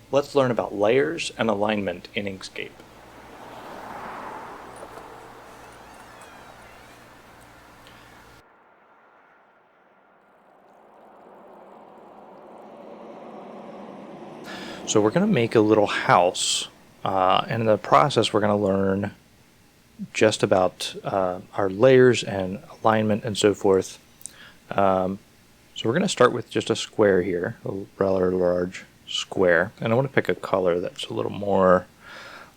Let's learn about layers and alignment in Inkscape. So we're going to make a little house, and in the process we're going to learn just about our layers and alignment and so forth. So we're going to start with just a square here, a rather large square, and I want to pick a color that's a little more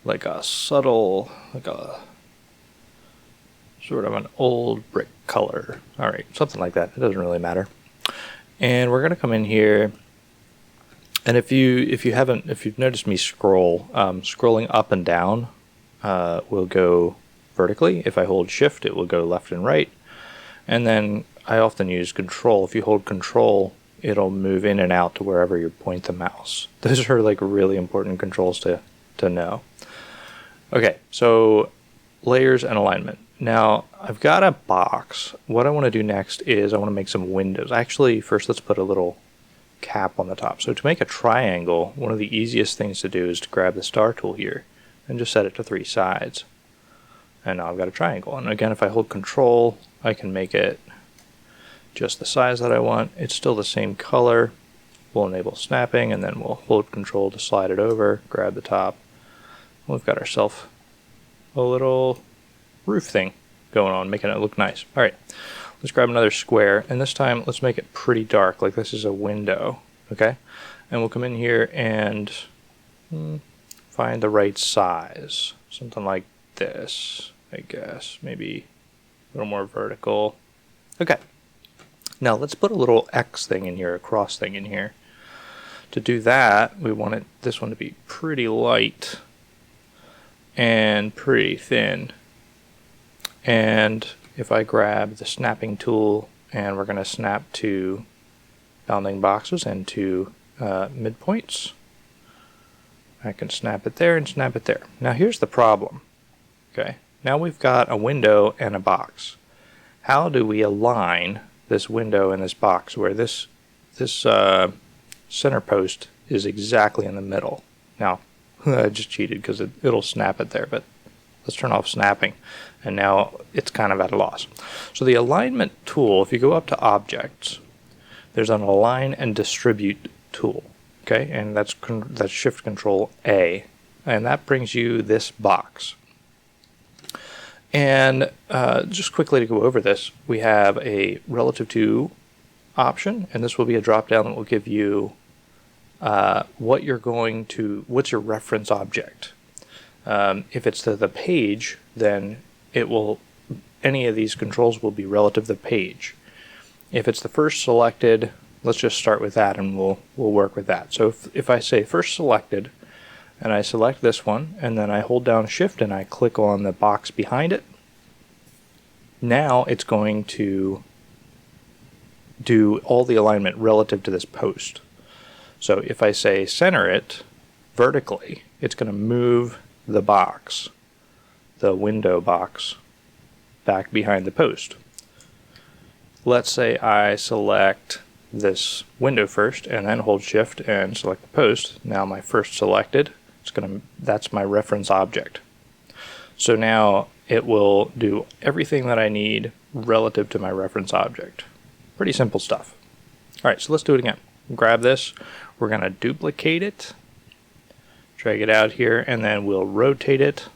like a subtle, like a sort of an old brick color. Alright, something like that. It doesn't really matter. And we're going to come in here, and if you've noticed me scrolling up and down will go vertically. If I hold shift, it will go left and right. And then I often use control. If you hold control, it'll move in and out to wherever you point the mouse. Those are like really important controls to know. Okay, so layers and alignment. Now I've got a box. What I want to do next is I want to make some windows. Actually, first let's put a little cap on the top. So to make a triangle, one of the easiest things to do is to grab the star tool here and just set it to 3 sides. And now I've got a triangle. And again, if I hold control, I can make it just the size that I want. It's still the same color. We'll enable snapping, and then we'll hold control to slide it over, grab the top. We've got ourselves a little roof thing going on, making it look nice. Alright, let's grab another square, and this time let's make it pretty dark, like this is a window, okay? And we'll come in here and find the right size. Something like this, I guess. Maybe a little more vertical. Okay. Now let's put a little X thing in here, a cross thing in here. To do that, we want this one to be pretty light and pretty thin. And if I grab the snapping tool, and we're going to snap to bounding boxes and to midpoints, I can snap it there and snap it there. Now here's the problem. Okay, now we've got a window and a box. How do we align this window and this box where this center post is exactly in the middle? Now, I just cheated because it'll snap it there, but let's turn off snapping, and now it's kind of at a loss. So the alignment tool, if you go up to objects, there's an align and distribute tool, okay, and that's shift control A, and that brings you this box. And just quickly to go over this, we have a relative to option, and this will be a drop down that will give you what's your reference object. If it's to the page, then any of these controls will be relative to the page. If it's the first selected, let's just start with that, and we'll work with that. So if I say first selected, and I select this one, and then I hold down shift and I click on the box behind it, now it's going to do all the alignment relative to this post. So if I say center it vertically, it's going to move the box, the window box, back behind the post. Let's say I select this window first and then hold shift and select the post. Now my first selected, that's my reference object. So now it will do everything that I need relative to my reference object. Pretty simple stuff. Alright, so let's do it again. Grab this, we're going to duplicate it, drag it out here, and then we'll rotate it.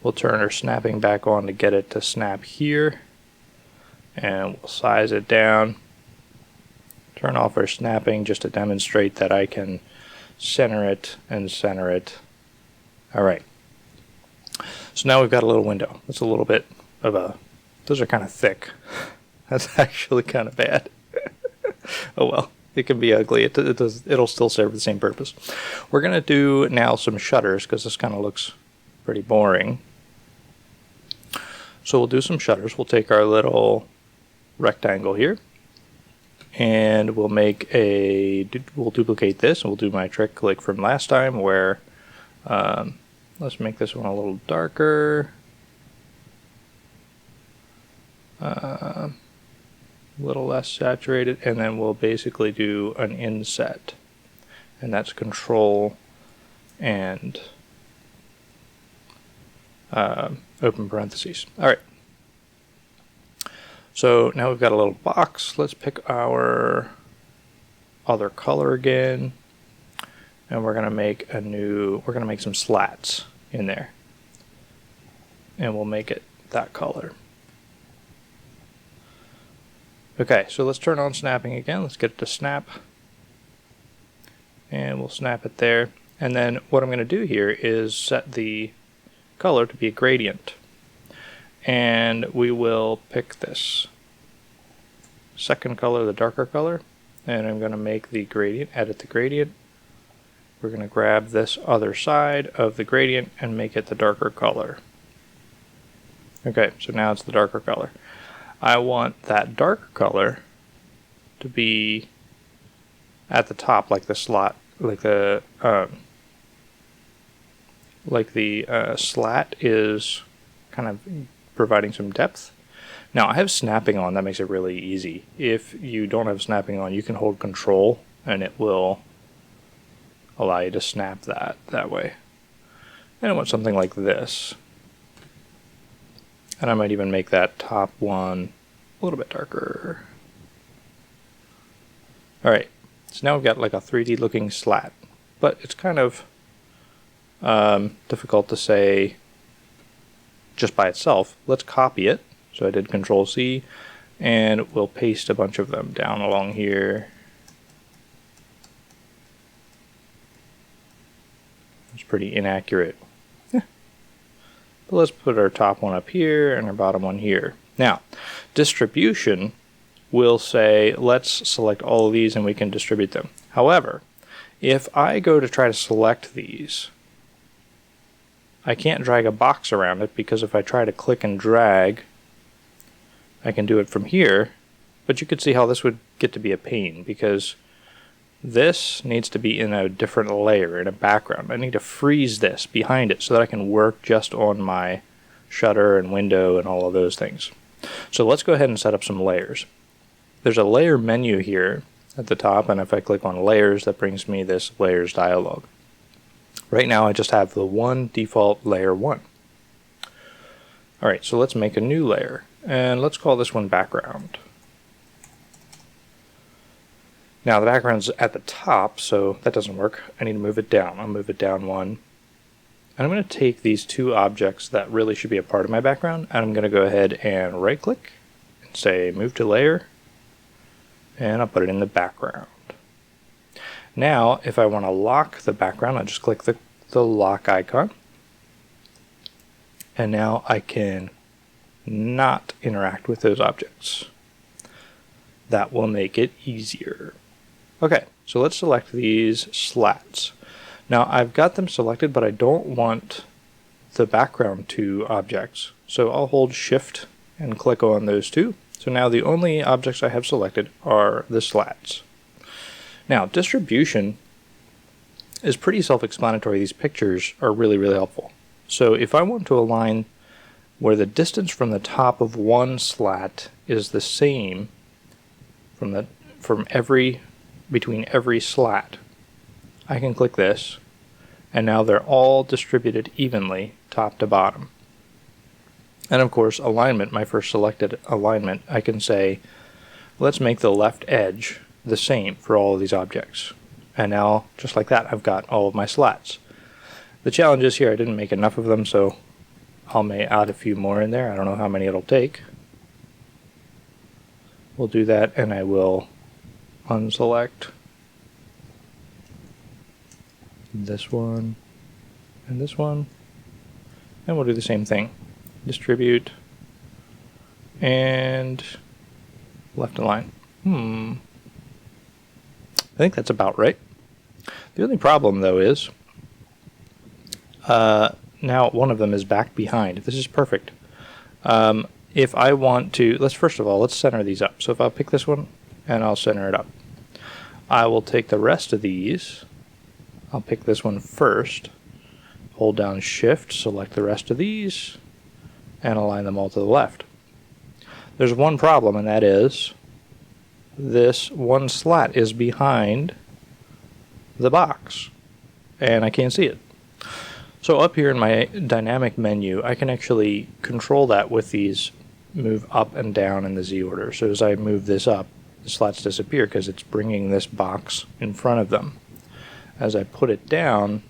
We'll turn our snapping back on to get it to snap here, and we'll size it down. Turn off our snapping just to demonstrate that I can center it and center it. Alright, so now we've got a little window. It's a little bit of those are kind of thick. That's actually kind of bad. Oh well, it can be ugly. It'll still serve the same purpose. We're going to do now some shutters because this kind of looks pretty boring. So we'll do some shutters. We'll take our little rectangle here, and we'll duplicate this, and we'll do my trick like from last time where let's make this one a little darker, a little less saturated, and then we'll basically do an inset. and that's control and open parentheses. All right. So now we've got a little box. Let's pick our other color again, and we're going to make some slats in there, and we'll make it that color. Okay, so let's turn on snapping again. Let's get it to snap, and we'll snap it there. And then what I'm going to do here is set the color to be a gradient, and we will pick this second color, the darker color, and I'm going to make the gradient, edit the gradient. We're going to grab this other side of the gradient and make it the darker color. Okay, so now it's the darker color. I want that darker color to be at the top, like the slot, like the slat is kind of providing some depth. Now I have snapping on, that makes it really easy. If you don't have snapping on, you can hold control and it will allow you to snap that way. And I want something like this. And I might even make that top one a little bit darker. Alright, so now we've got like a 3D looking slat, but it's kind of difficult to say just by itself. Let's copy it. So I did Control C, and we'll paste a bunch of them down along here. It's pretty inaccurate. But let's put our top one up here and our bottom one here. Now, distribution will say, let's select all of these and we can distribute them. However, if I go to try to select these, I can't drag a box around it, because if I try to click and drag, I can do it from here, but you could see how this would get to be a pain, because this needs to be in a different layer, in a background. I need to freeze this behind it so that I can work just on my shutter and window and all of those things. So let's go ahead and set up some layers. There's a layer menu here at the top, and if I click on layers, that brings me this layers dialog. Right now I just have the one default layer 1. Alright, so let's make a new layer, and let's call this one background. Now the background's at the top, so that doesn't work. I need to move it down. I'll move it down one. And I'm going to take these two objects that really should be a part of my background, and I'm going to go ahead and right click and say move to layer, and I'll put it in the background. Now if I want to lock the background, I just click the lock icon, and now I can not interact with those objects. That will make it easier. Okay, so let's select these slats. Now I've got them selected, but I don't want the background two objects. So I'll hold Shift and click on those two. So now the only objects I have selected are the slats. Now distribution is pretty self-explanatory. These pictures are really, really helpful. So if I want to align where the distance from the top of one slat is the same between every slat, I can click this, and now they're all distributed evenly top to bottom. And of course alignment, my first selected alignment, I can say let's make the left edge the same for all of these objects. And now just like that I've got all of my slats. The challenge is here I didn't make enough of them, so I may add a few more in there. I don't know how many it'll take. We'll do that, and I will unselect this one and this one, and we'll do the same thing. Distribute and left align. I think that's about right. The only problem though is now one of them is back behind. This is perfect. If I want to, first of all, let's center these up. So if I'll pick this one and I'll center it up. I will take the rest of these. I'll pick this one first, hold down Shift, select the rest of these, and align them all to the left. There's one problem, and that is this one slat is behind the box, and I can't see it. So up here in my dynamic menu, I can actually control that with these move up and down in the Z order. So as I move this up, the slats disappear because it's bringing this box in front of them. As I put it down,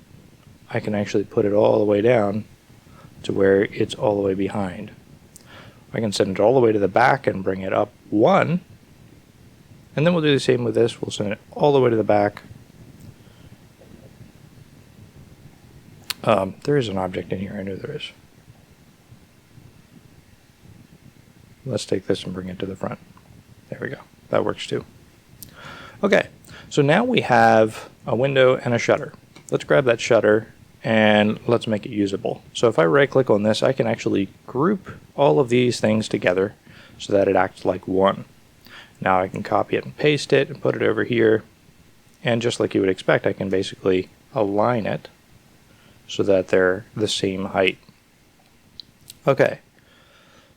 I can actually put it all the way down to where it's all the way behind. I can send it all the way to the back and bring it up one, and then we'll do the same with this. We'll send it all the way to the back. There is an object in here, I know there is. Let's take this and bring it to the front. There we go, that works too. Okay, so now we have a window and a shutter. Let's grab that shutter and let's make it usable. So if I right click on this, I can actually group all of these things together so that it acts like one. Now I can copy it and paste it and put it over here, and just like you would expect, I can basically align it so that they're the same height. Okay,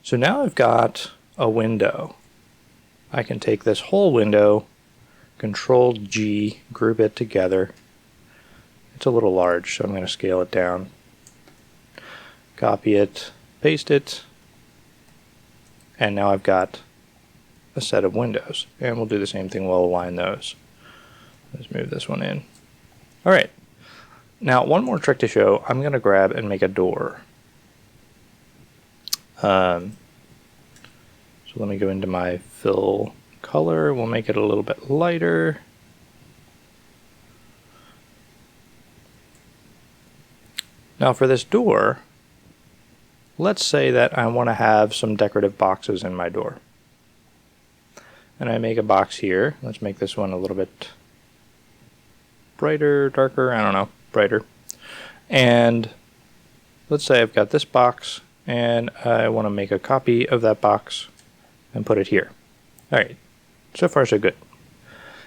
so now I've got a window. I can take this whole window, Control G, group it together. It's a little large, so I'm going to scale it down. Copy it, paste it, and now I've got a set of windows. And we'll do the same thing, we'll align those. Let's move this one in. Alright, now one more trick to show. I'm going to grab and make a door. So let me go into my fill color, we'll make it a little bit lighter. Now for this door, let's say that I want to have some decorative boxes in my door. And I make a box here. Let's make this one a little bit brighter, darker, I don't know, brighter. And let's say I've got this box and I want to make a copy of that box and put it here. Alright, so far so good.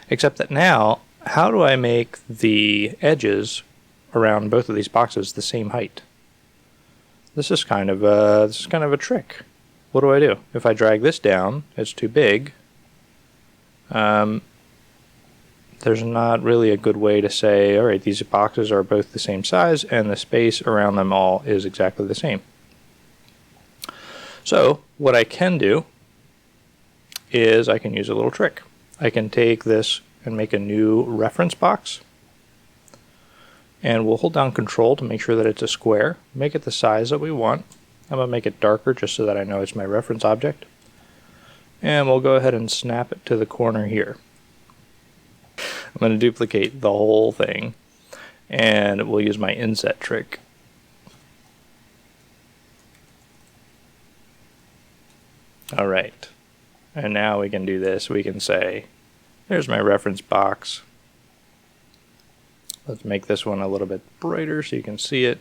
Except that now, how do I make the edges around both of these boxes the same height? This is kind of a trick. What do? If I drag this down, it's too big. There's not really a good way to say, alright, these boxes are both the same size and the space around them all is exactly the same. So what I can do is I can use a little trick. I can take this and make a new reference box, and we'll hold down Control to make sure that it's a square, make it the size that we want. I'm going to make it darker just so that I know it's my reference object, and we'll go ahead and snap it to the corner here. I'm going to duplicate the whole thing, and we'll use my inset trick. Alright, and now we can do this. We can say, there's my reference box. Let's make this one a little bit brighter so you can see it.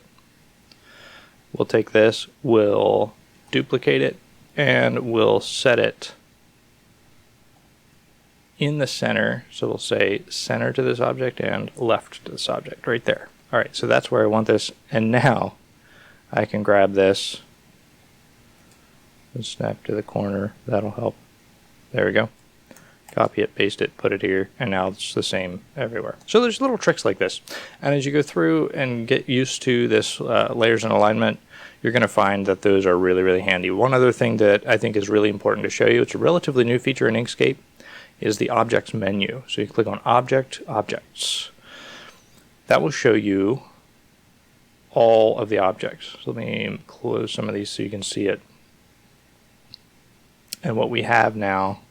We'll take this, we'll duplicate it, and we'll set it in the center. So we'll say center to this object and left to this object, right there. Alright, so that's where I want this, and now I can grab this and snap to the corner. That'll help. There we go. Copy it, paste it, put it here, and now it's the same everywhere. So there's little tricks like this, and as you go through and get used to this layers and alignment, you're going to find that those are really, really handy. One other thing that I think is really important to show you, it's a relatively new feature in Inkscape, is the Objects menu. So you click on Object, Objects. That will show you all of the objects. So let me close some of these so you can see it. And what we have now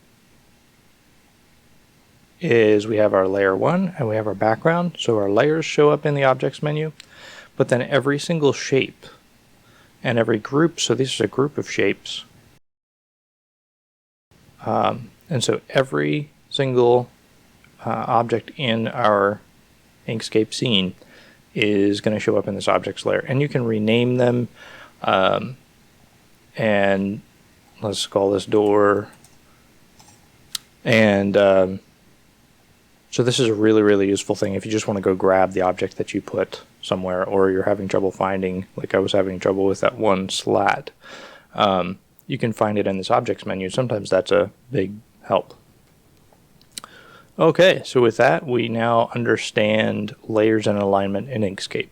is we have our layer 1 and we have our background. So our layers show up in the Objects menu, but then every single shape and every group, so this is a group of shapes, and so every single object in our Inkscape scene is going to show up in this objects layer, and you can rename them, and let's call this door, and so this is a really, really useful thing if you just want to go grab the object that you put somewhere, or you're having trouble finding, like I was having trouble with that one slat. You can find it in this objects menu. Sometimes that's a big help. Okay, so with that, we now understand layers and alignment in Inkscape.